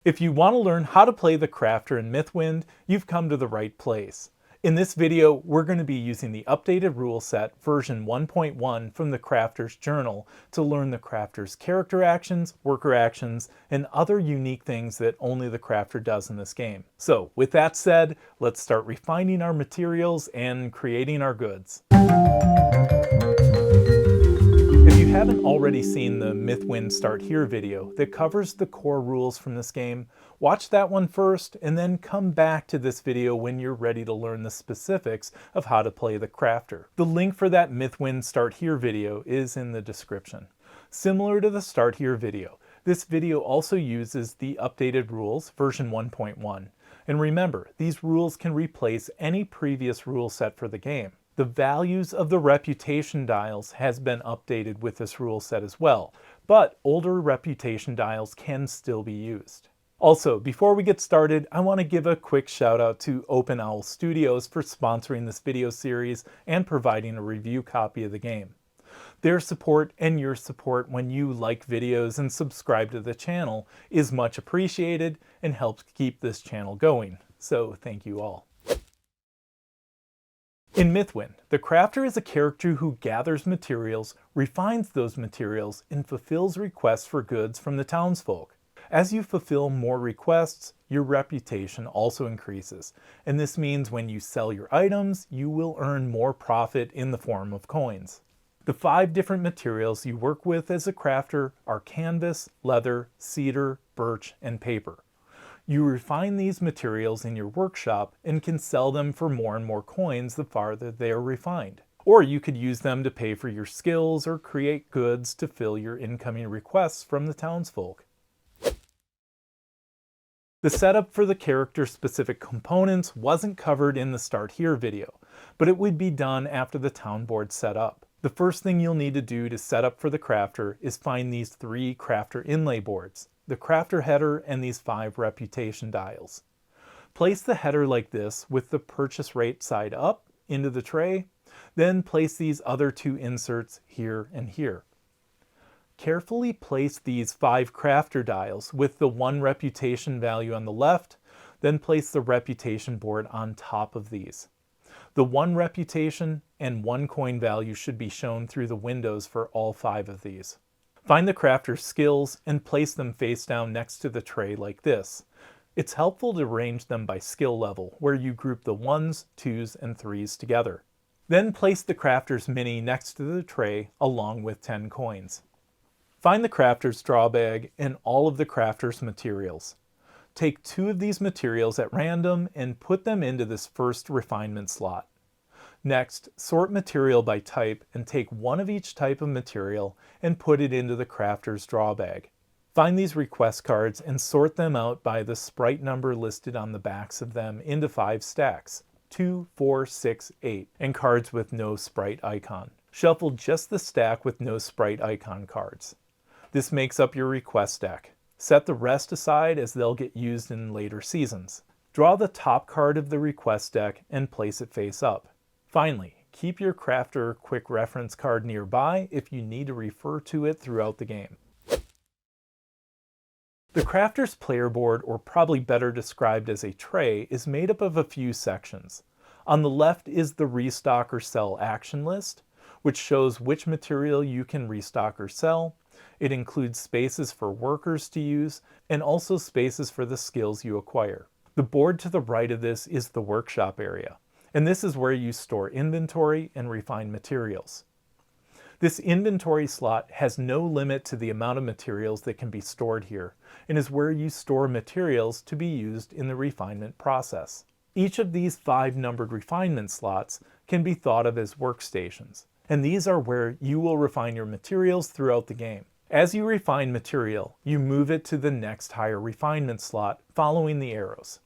If you want to learn how to play the crafter in Mythwind, you've come to the right place. In this video, we're going to be using the updated rule set version 1.1 from the crafter's journal to learn the crafter's character actions, worker actions, and other unique things that only the crafter does in this game. So with that said, let's start refining our materials and creating our goods. If you haven't already seen the Mythwind Start Here video that covers the core rules from this game, watch that one first and then come back to this video when you're ready to learn the specifics of how to play the crafter. The link for that Mythwind Start Here video is in the description. Similar to the Start Here video, this video also uses the updated rules version 1.1. And remember, these rules can replace any previous rule set for the game. The values of the reputation dials has been updated with this rule set as well, but older reputation dials can still be used. Also, before we get started, I want to give a quick shout out to Open Owl Studios for sponsoring this video series and providing a review copy of the game. Their support and your support when you like videos and subscribe to the channel is much appreciated and helps keep this channel going, so thank you all. In Mythwind, the crafter is a character who gathers materials, refines those materials, and fulfills requests for goods from the townsfolk. As you fulfill more requests, your reputation also increases, and this means when you sell your items, you will earn more profit in the form of coins. The 5 different materials you work with as a crafter are canvas, leather, cedar, birch, and paper. You refine these materials in your workshop and can sell them for more and more coins the farther they are refined. Or you could use them to pay for your skills or create goods to fill your incoming requests from the townsfolk. The setup for the character-specific components wasn't covered in the Start Here video, but it would be done after the town board's set up. The first thing you'll need to do to set up for the crafter is find these 3 crafter inlay boards, the crafter header, and these 5 reputation dials. Place the header like this with the purchase rate side up into the tray, then place these other 2 inserts here and here. Carefully place these 5 crafter dials with the 1 reputation value on the left, then place the reputation board on top of these. The 1 reputation and 1 coin value should be shown through the windows for all 5 of these. Find the crafter's skills and place them face down next to the tray like this. It's helpful to arrange them by skill level, where you group the 1s, 2s, and 3s together. Then place the crafter's mini next to the tray along with 10 coins. Find the crafter's draw bag and all of the crafter's materials. Take 2 of these materials at random and put them into this first refinement slot. Next, sort material by type and take 1 of each type of material and put it into the crafter's draw bag. Find these request cards and sort them out by the sprite number listed on the backs of them into 5 stacks, 2, 4, 6, 8, and cards with no sprite icon. Shuffle just the stack with no sprite icon cards. This makes up your request deck. Set the rest aside as they'll get used in later seasons. Draw the top card of the request deck and place it face up. Finally, keep your crafter quick reference card nearby if you need to refer to it throughout the game. The crafter's player board, or probably better described as a tray, is made up of a few sections. On the left is the restock or sell action list, which shows which material you can restock or sell. It includes spaces for workers to use and also spaces for the skills you acquire. The board to the right of this is the workshop area, and this is where you store inventory and refine materials. This inventory slot has no limit to the amount of materials that can be stored here, and is where you store materials to be used in the refinement process. Each of these 5 numbered refinement slots can be thought of as workstations, and these are where you will refine your materials throughout the game. As you refine material, you move it to the next higher refinement slot following the arrows.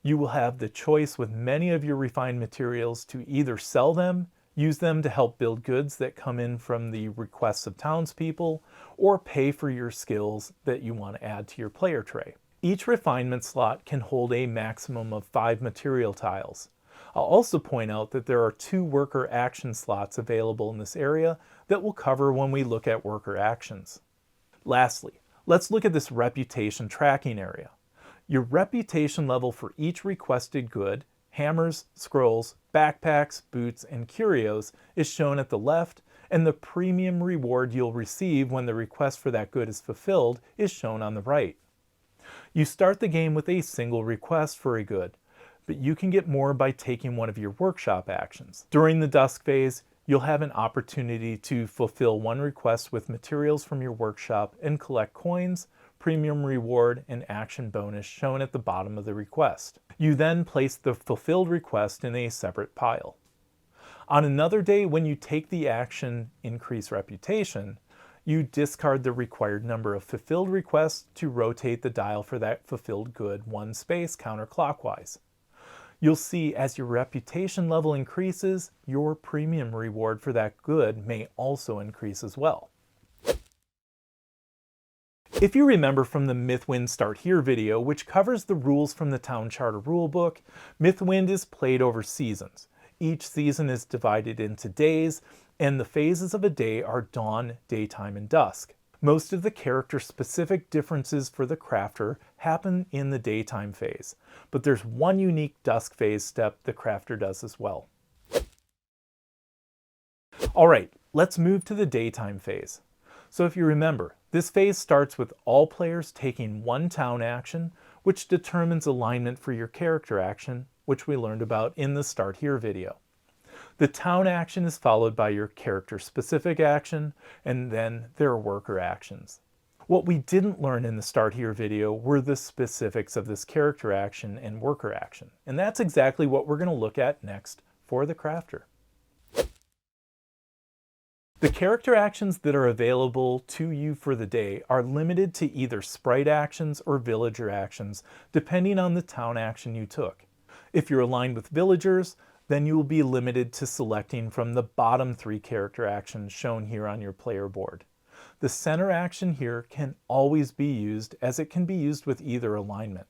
You will have the choice with many of your refined materials to either sell them, use them to help build goods that come in from the requests of townspeople, or pay for your skills that you want to add to your player tray. Each refinement slot can hold a maximum of 5 material tiles. I'll also point out that there are 2 worker action slots available in this area that we'll cover when we look at worker actions. Lastly, let's look at this reputation tracking area. Your reputation level for each requested good, hammers, scrolls, backpacks, boots, and curios, is shown at the left, and the premium reward you'll receive when the request for that good is fulfilled is shown on the right. You start the game with a single request for a good, but you can get more by taking one of your workshop actions. During the Dusk Phase, you'll have an opportunity to fulfill one request with materials from your workshop and collect coins, premium reward, and action bonus shown at the bottom of the request. You then place the fulfilled request in a separate pile. On another day, when you take the action Increase Reputation, you discard the required number of fulfilled requests to rotate the dial for that fulfilled good one space counterclockwise. You'll see as your reputation level increases, your premium reward for that good may also increase as well. If you remember from the Mythwind Start Here video, which covers the rules from the Town Charter rulebook, Mythwind is played over seasons. Each season is divided into days, and the phases of a day are dawn, daytime, and dusk. Most of the character-specific differences for the crafter happen in the daytime phase, but there's one unique dusk phase step the crafter does as well. Alright, let's move to the daytime phase. So if you remember, this phase starts with all players taking one town action, which determines alignment for your character action, which we learned about in the Start Here video. The town action is followed by your character-specific action, and then their worker actions. What we didn't learn in the Start Here video were the specifics of this character action and worker action, and that's exactly what we're going to look at next for the crafter. The character actions that are available to you for the day are limited to either sprite actions or villager actions, depending on the town action you took. If you're aligned with villagers, then you will be limited to selecting from the bottom 3 character actions shown here on your player board. The center action here can always be used, as it can be used with either alignment.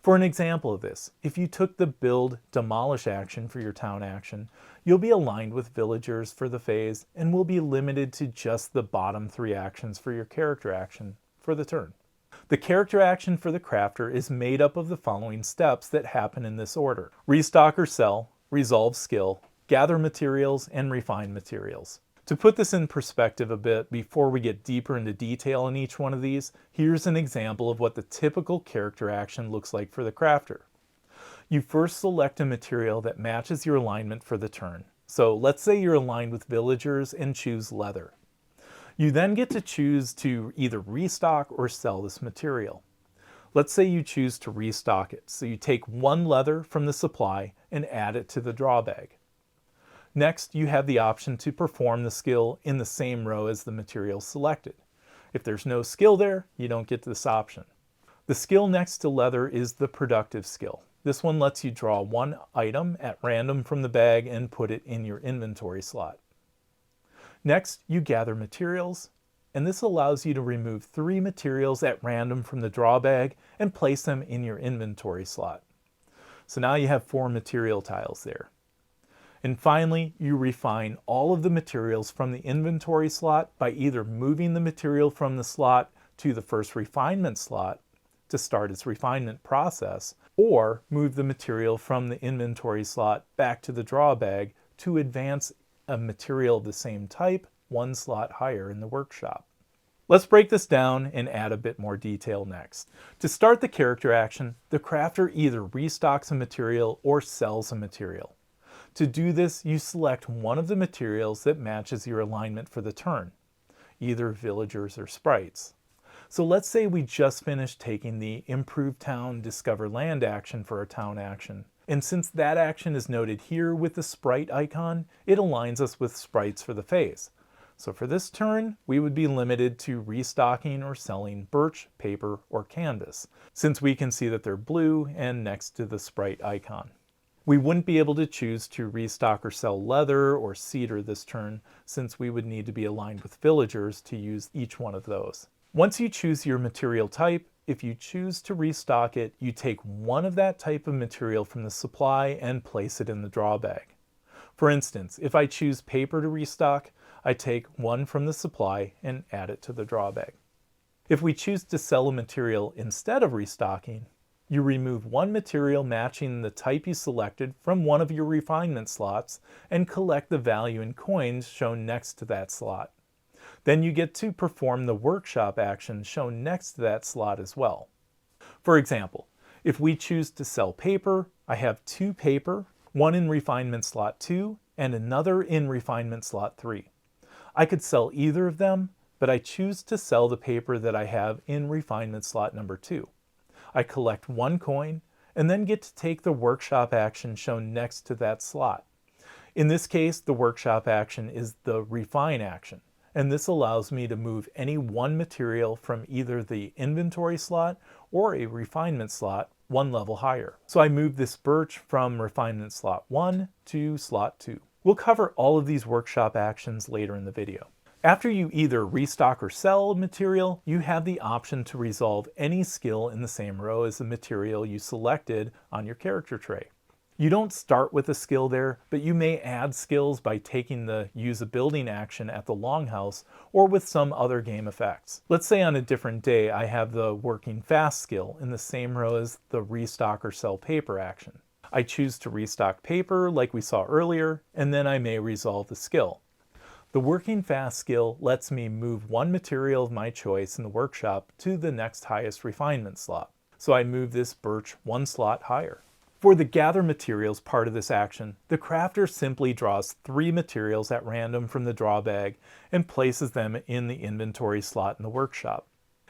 For an example of this, if you took the Build Demolish action for your town action, you'll be aligned with villagers for the phase and will be limited to just the bottom 3 actions for your character action for the turn. The character action for the crafter is made up of the following steps that happen in this order: restock or sell, resolve skill, gather materials, and refine materials. To put this in perspective a bit before we get deeper into detail in each one of these, here's an example of what the typical character action looks like for the crafter. You first select a material that matches your alignment for the turn. So let's say you're aligned with villagers and choose leather. You then get to choose to either restock or sell this material. Let's say you choose to restock it. So you take one leather from the supply and add it to the draw bag. Next, you have the option to perform the skill in the same row as the material selected. If there's no skill there, you don't get this option. The skill next to leather is the productive skill. This one lets you draw one item at random from the bag and put it in your inventory slot. Next, you gather materials, and this allows you to remove 3 materials at random from the draw bag and place them in your inventory slot. So now you have 4 material tiles there. And finally, you refine all of the materials from the inventory slot by either moving the material from the slot to the first refinement slot to start its refinement process, or move the material from the inventory slot back to the draw bag to advance a material of the same type one slot higher in the workshop. Let's break this down and add a bit more detail next. To start the character action, the crafter either restocks a material or sells a material. To do this, you select one of the materials that matches your alignment for the turn, either villagers or sprites. So let's say we just finished taking the Improve Town, Discover Land action for our town action. And since that action is noted here with the sprite icon, it aligns us with sprites for the phase. So for this turn, we would be limited to restocking or selling birch, paper, or canvas, since we can see that they're blue and next to the sprite icon. We wouldn't be able to choose to restock or sell leather or cedar this turn, since we would need to be aligned with villagers to use each one of those. Once you choose your material type, if you choose to restock it, you take one of that type of material from the supply and place it in the draw bag. For instance, if I choose paper to restock, I take one from the supply and add it to the draw bag. If we choose to sell a material instead of restocking, You remove one material matching the type you selected from one of your refinement slots and collect the value in coins shown next to that slot. Then you get to perform the workshop action shown next to that slot as well. For example, if we choose to sell paper, I have 2 paper, one in refinement slot 2 and another in refinement slot 3. I could sell either of them, but I choose to sell the paper that I have in refinement slot number 2. I collect 1 coin and then get to take the workshop action shown next to that slot. In this case, the workshop action is the refine action, and this allows me to move any one material from either the inventory slot or a refinement slot one level higher. So I move this birch from refinement slot 1 to slot 2. We'll cover all of these workshop actions later in the video. After you either restock or sell a material, you have the option to resolve any skill in the same row as the material you selected on your character tray. You don't start with a skill there, but you may add skills by taking the use a building action at the longhouse or with some other game effects. Let's say on a different day I have the working fast skill in the same row as the restock or sell paper action. I choose to restock paper like we saw earlier, and then I may resolve the skill. The working fast skill lets me move one material of my choice in the workshop to the next highest refinement slot. So I move this birch 1 slot higher. For the gather materials part of this action, the crafter simply draws 3 materials at random from the draw bag and places them in the inventory slot in the workshop.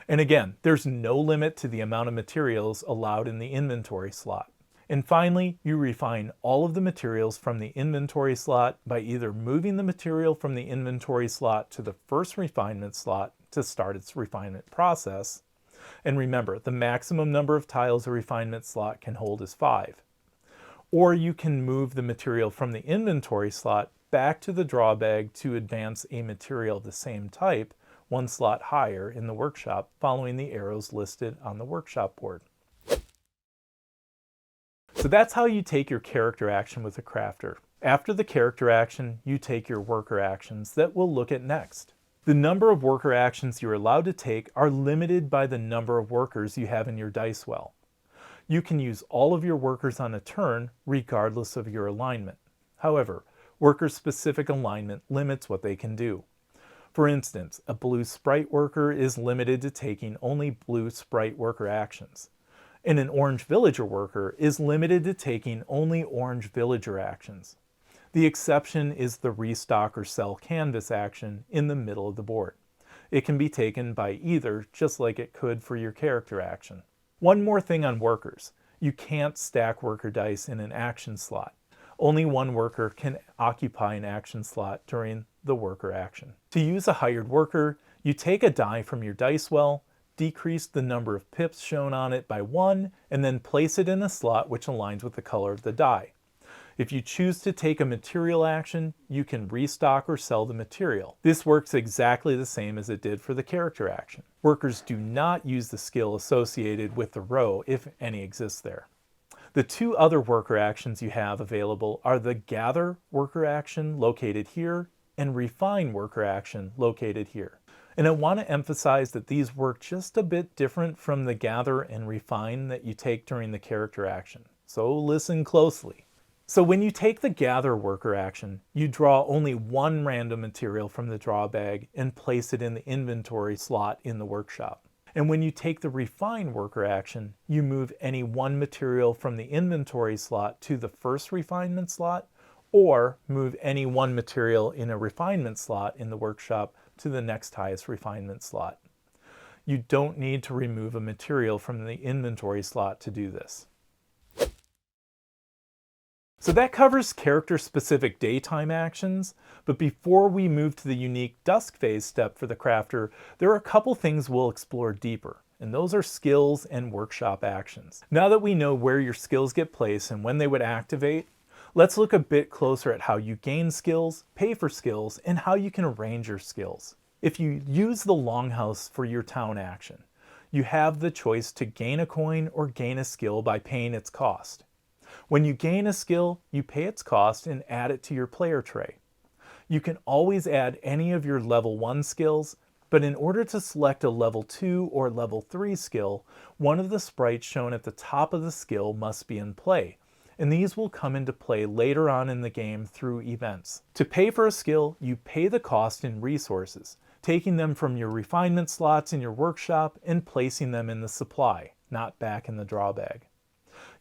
And again, there's no limit to the amount of materials allowed in the inventory slot. And finally, you refine all of the materials from the inventory slot by either moving the material from the inventory slot to the first refinement slot to start its refinement process. And remember, the maximum number of tiles a refinement slot can hold is 5. Or you can move the material from the inventory slot back to the draw bag to advance a material of the same type 1 slot higher in the workshop, following the arrows listed on the workshop board. So that's how you take your character action with a crafter. After the character action, you take your worker actions that we'll look at next. The number of worker actions you're allowed to take are limited by the number of workers you have in your dice well. You can use all of your workers on a turn regardless of your alignment. However, worker-specific alignment limits what they can do. For instance, a blue sprite worker is limited to taking only blue sprite worker actions. And an orange villager worker is limited to taking only orange villager actions. The exception is the restock or sell canvas action in the middle of the board. It can be taken by either, just like it could for your character action. One more thing on workers. You can't stack worker dice in an action slot. Only one worker can occupy an action slot during the worker action. To use a hired worker, you take a die from your dice well, decrease the number of pips shown on it by 1, and then place it in a slot which aligns with the color of the die. If you choose to take a material action, you can restock or sell the material. This works exactly the same as it did for the character action. Workers do not use the skill associated with the row, if any exists there. The 2 other worker actions you have available are the gather worker action located here and refine worker action located here. And I want to emphasize that these work just a bit different from the gather and refine that you take during the character action. So listen closely. So when you take the gather worker action, you draw only 1 random material from the draw bag and place it in the inventory slot in the workshop. And when you take the refine worker action, you move any 1 material from the inventory slot to the first refinement slot, or move any 1 material in a refinement slot in the workshop to the next highest refinement slot. You don't need to remove a material from the inventory slot to do this. So that covers character-specific daytime actions, but before we move to the unique Dusk Phase step for the crafter, there are a couple things we'll explore deeper, and those are skills and workshop actions. Now that we know where your skills get placed and when they would activate, let's look a bit closer at how you gain skills, pay for skills, and how you can arrange your skills. If you use the Longhouse for your town action, you have the choice to gain a coin or gain a skill by paying its cost. When you gain a skill, you pay its cost and add it to your player tray. You can always add any of your level 1 skills, But in order to select a level 2 or level 3 skill, one of the sprites shown at the top of the skill must be in play, and these will come into play later on in the game through events. To pay for a skill, you pay the cost in resources, taking them from your refinement slots in your workshop and placing them in the supply, not back in the drawbag.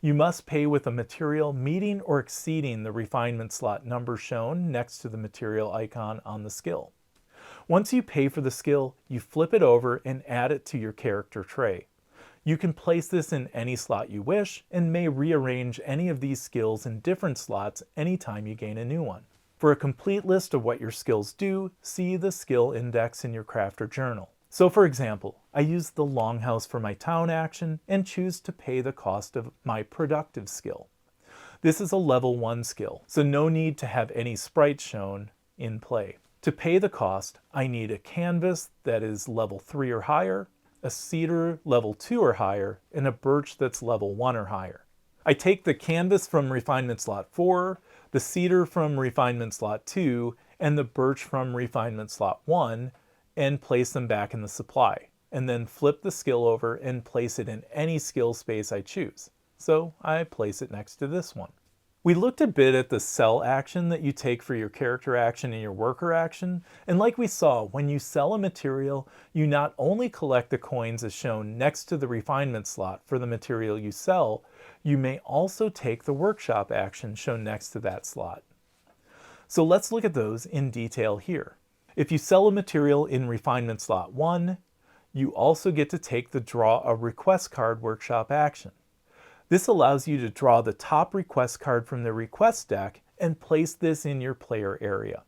You must pay with a material meeting or exceeding the refinement slot number shown next to the material icon on the skill. Once you pay for the skill, you flip it over and add it to your character tray. You can place this in any slot you wish and may rearrange any of these skills in different slots anytime you gain a new one. For a complete list of what your skills do, see the skill index in your crafter journal. So for example, I use the Longhouse for my town action and choose to pay the cost of my productive skill. This is a level 1 skill, so no need to have any sprites shown in play. To pay the cost, I need a canvas that is level 3 or higher, a cedar level 2 or higher, and a birch that's level 1 or higher. I take the canvas from refinement slot 4, the cedar from refinement slot 2, and the birch from refinement slot 1, and place them back in the supply, and then flip the skill over and place it in any skill space I choose. So I place it next to this one. We looked a bit at the sell action that you take for your character action and your worker action, and like we saw, when you sell a material, you not only collect the coins as shown next to the refinement slot for the material you sell, you may also take the workshop action shown next to that slot. So let's look at those in detail here. If you sell a material in refinement slot 1, you also get to take the draw a request card workshop action. This allows you to draw the top request card from the request deck and place this in your player area.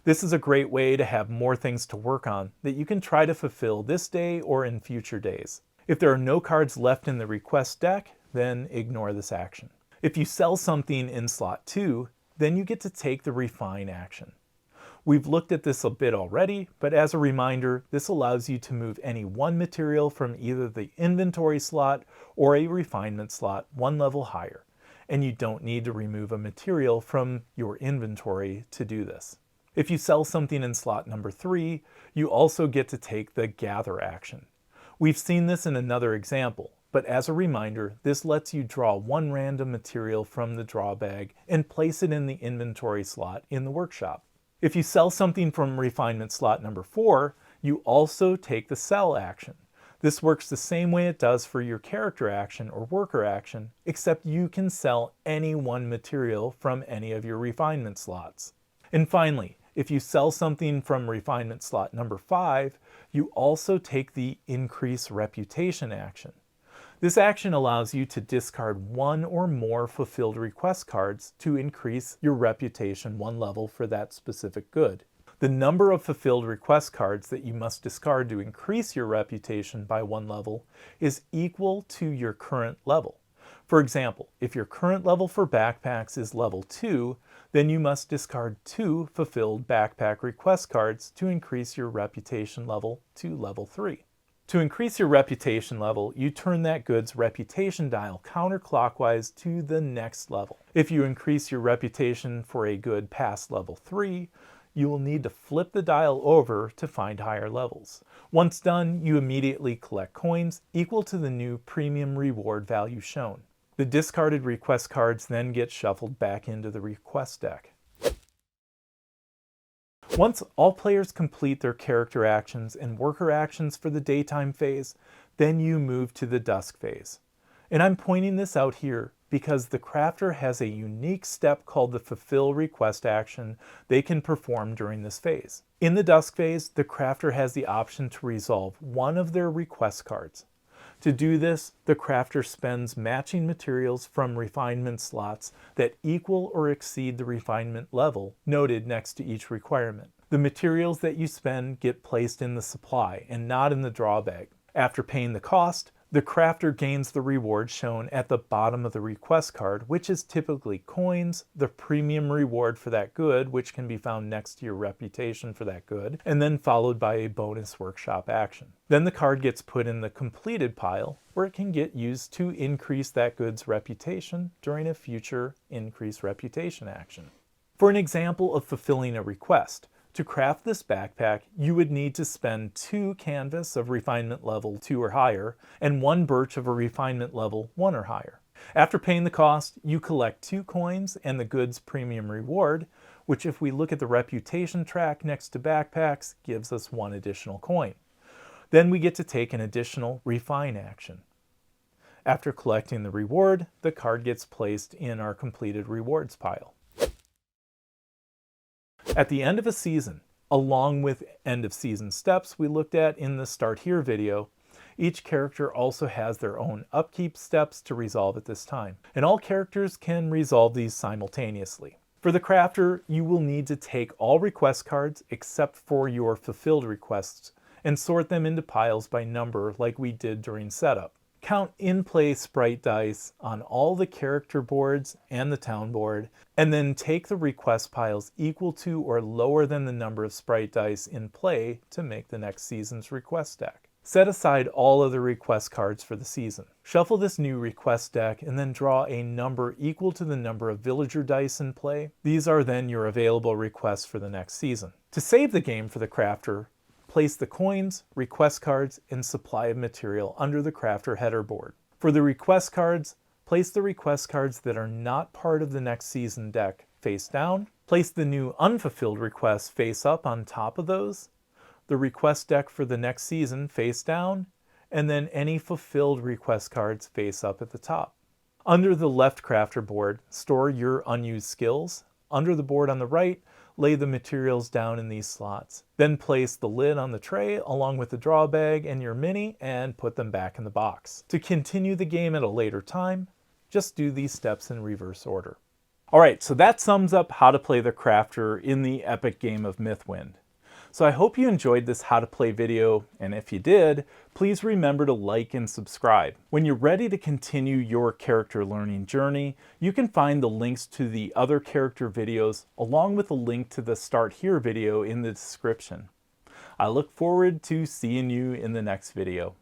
This is a great way to have more things to work on that you can try to fulfill this day or in future days. If there are no cards left in the request deck, then ignore this action. If you sell something in slot 2, then you get to take the refine action. We've looked at this a bit already, but as a reminder, this allows you to move any one material from either the inventory slot or a refinement slot one level higher, and you don't need to remove a material from your inventory to do this. If you sell something in slot number 3, you also get to take the gather action. We've seen this in another example, but as a reminder, this lets you draw one random material from the draw bag and place it in the inventory slot in the workshop. If you sell something from refinement slot number 4, you also take the sell action. This works the same way it does for your character action or worker action, except you can sell any one material from any of your refinement slots. And finally, if you sell something from refinement slot number 5, you also take the increase reputation action. This action allows you to discard one or more fulfilled request cards to increase your reputation one level for that specific good. The number of fulfilled request cards that you must discard to increase your reputation by one level is equal to your current level. For example, if your current level for backpacks is level 2, then you must discard 2 fulfilled backpack request cards to increase your reputation level to level 3. To increase your reputation level, you turn that good's reputation dial counterclockwise to the next level. If you increase your reputation for a good past level 3, you will need to flip the dial over to find higher levels. Once done, you immediately collect coins equal to the new premium reward value shown. The discarded request cards then get shuffled back into the request deck. Once all players complete their character actions and worker actions for the daytime phase, then you move to the dusk phase. And I'm pointing this out here because the crafter has a unique step called the fulfill request action they can perform during this phase. In the dusk phase, the crafter has the option to resolve one of their request cards. To do this, the crafter spends matching materials from refinement slots that equal or exceed the refinement level noted next to each requirement. The materials that you spend get placed in the supply and not in the draw bag. After paying the cost, the crafter gains the reward shown at the bottom of the request card, which is typically coins, the premium reward for that good, which can be found next to your reputation for that good, and then followed by a bonus workshop action. Then the card gets put in the completed pile, where it can get used to increase that good's reputation during a future increase reputation action. For an example of fulfilling a request, To craft this backpack, you would need to spend 2 canvas of refinement level 2 or higher, and 1 birch of a refinement level 1 or higher. After paying the cost, you collect 2 coins and the goods premium reward, which if we look at the reputation track next to backpacks, gives us 1 additional coin. Then we get to take an additional refine action. After collecting the reward, the card gets placed in our completed rewards pile. At the end of a season, along with end of season steps we looked at in the Start Here video, each character also has their own upkeep steps to resolve at this time, and all characters can resolve these simultaneously. For the crafter, you will need to take all request cards except for your fulfilled requests and sort them into piles by number like we did during setup. Count in-play sprite dice on all the character boards and the town board, and then take the request piles equal to or lower than the number of sprite dice in play to make the next season's request deck. Set aside all other request cards for the season. Shuffle this new request deck and then draw a number equal to the number of villager dice in play. These are then your available requests for the next season. To save the game for the crafter, place the coins, request cards, and supply of material under the crafter header board. For the request cards, place the request cards that are not part of the next season deck face down. Place the new unfulfilled requests face up on top of those. The request deck for the next season face down, and then any fulfilled request cards face up at the top. Under the left crafter board, store your unused skills. Under the board on the right, lay the materials down in these slots. Then place the lid on the tray along with the draw bag and your mini and put them back in the box. To continue the game at a later time, just do these steps in reverse order. Alright, so that sums up how to play the crafter in the epic game of Mythwind. So I hope you enjoyed this how to play video, and if you did, please remember to like and subscribe. When you're ready to continue your character learning journey, you can find the links to the other character videos along with a link to the Start Here video in the description. I look forward to seeing you in the next video.